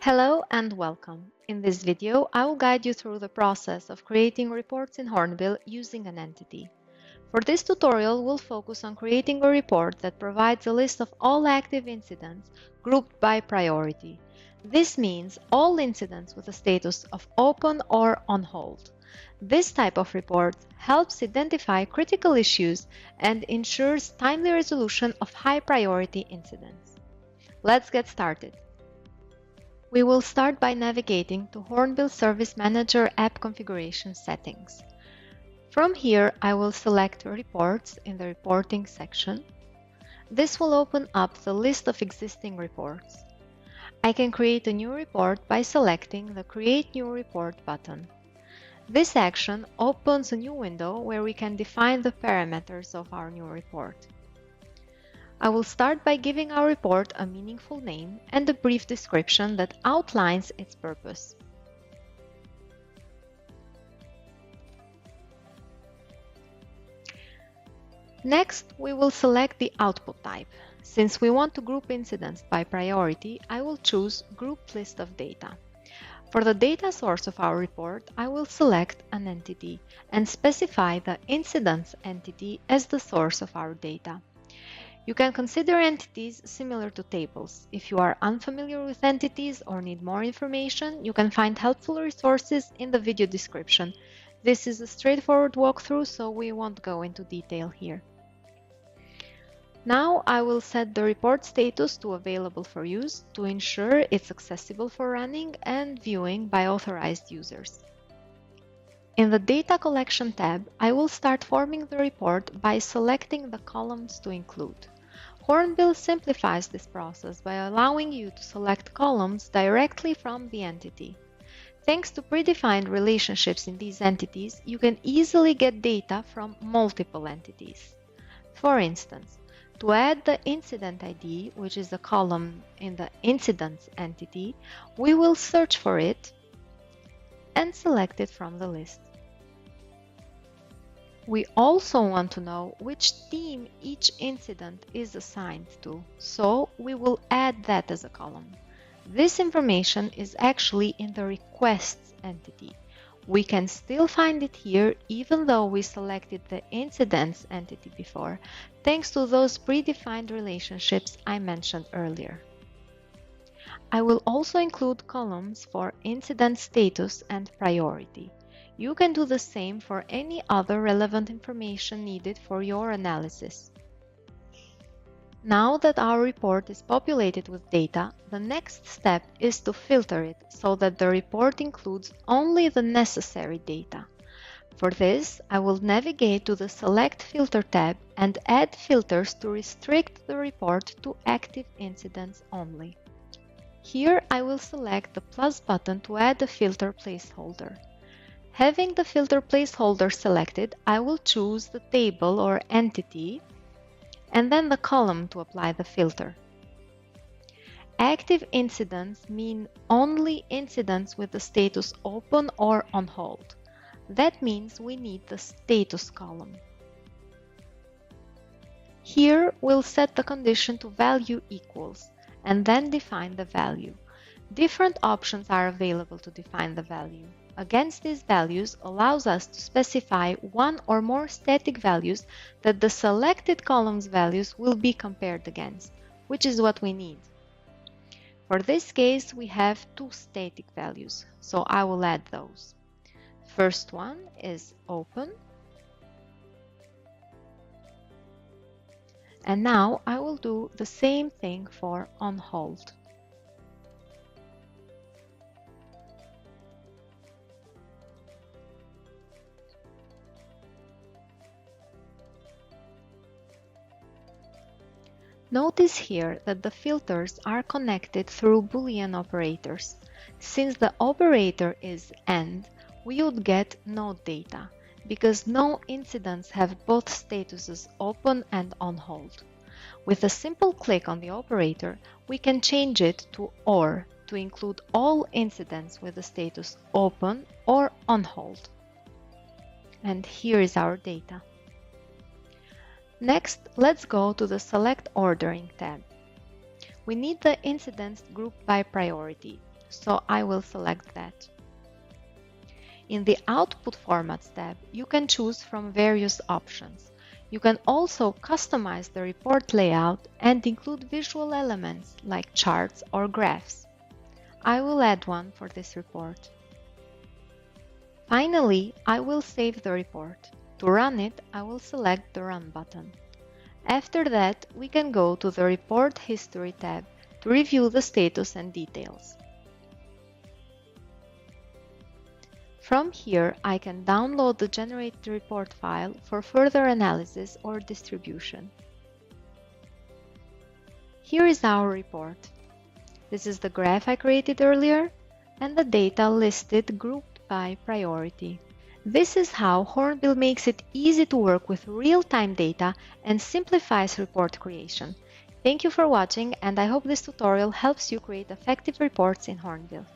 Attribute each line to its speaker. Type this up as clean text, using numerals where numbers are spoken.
Speaker 1: Hello and welcome. In this video, I will guide you through the process of creating reports in Hornbill using an entity. For this tutorial, we'll focus on creating a report that provides a list of all active incidents grouped by priority. This means all incidents with a status of open or on hold. This type of report helps identify critical issues and ensures timely resolution of high priority incidents. Let's get started. We will start by navigating to Hornbill Service Manager app configuration settings. From here, I will select Reports in the Reporting section. This will open up the list of existing reports. I can create a new report by selecting the Create New Report button. This action opens a new window where we can define the parameters of our new report. I will start by giving our report a meaningful name and a brief description that outlines its purpose. Next, we will select the output type. Since we want to group incidents by priority, I will choose Group List of Data. For the data source of our report, I will select an entity and specify the incidents entity as the source of our data. You can consider entities similar to tables. If you are unfamiliar with entities or need more information, you can find helpful resources in the video description. This is a straightforward walkthrough, so we won't go into detail here. Now I will set the report status to available for use to ensure it's accessible for running and viewing by authorized users. In the Data Collection tab, I will start forming the report by selecting the columns to include. Hornbill simplifies this process by allowing you to select columns directly from the entity. Thanks to predefined relationships in these entities, you can easily get data from multiple entities. For instance, to add the incident ID, which is a column in the incidents entity, we will search for it and select it from the list. We also want to know which team each incident is assigned to, so we will add that as a column. This information is actually in the requests entity. We can still find it here even though we selected the incidents entity before, thanks to those predefined relationships I mentioned earlier. I will also include columns for incident status and priority. You can do the same for any other relevant information needed for your analysis. Now that our report is populated with data, the next step is to filter it so that the report includes only the necessary data. For this, I will navigate to the Select Filter tab and add filters to restrict the report to active incidents only. Here I will select the plus button to add a filter placeholder. Having the filter placeholder selected, I will choose the table or entity and then the column to apply the filter. Active incidents mean only incidents with the status open or on hold. That means we need the status column. Here we'll set the condition to value equals and then define the value. Different options are available to define the value. Against these values allows us to specify one or more static values that the selected column's values will be compared against, which is what we need. For this case, we have two static values, so I will add those. First one is open. And now I will do the same thing for on hold. Notice here that the filters are connected through Boolean operators. Since the operator is AND, we would get no data, because no incidents have both statuses open and on hold. With a simple click on the operator, we can change it to OR to include all incidents with the status open or on hold. And here is our data. Next, let's go to the Select Ordering tab. We need the incidents grouped by priority. so I will select that. In the Output Formats tab, you can choose from various options. You can also customize the report layout and include visual elements like charts or graphs. I will add one for this report. Finally, I will save the report. To run it, I will select the Run button. After that, we can go to the Report History tab to review the status and details. From here, I can download the generated report file for further analysis or distribution. Here is our report. This is the graph I created earlier and the data listed grouped by priority. This is how Hornbill makes it easy to work with real-time data and simplifies report creation. Thank you for watching, and I hope this tutorial helps you create effective reports in Hornbill.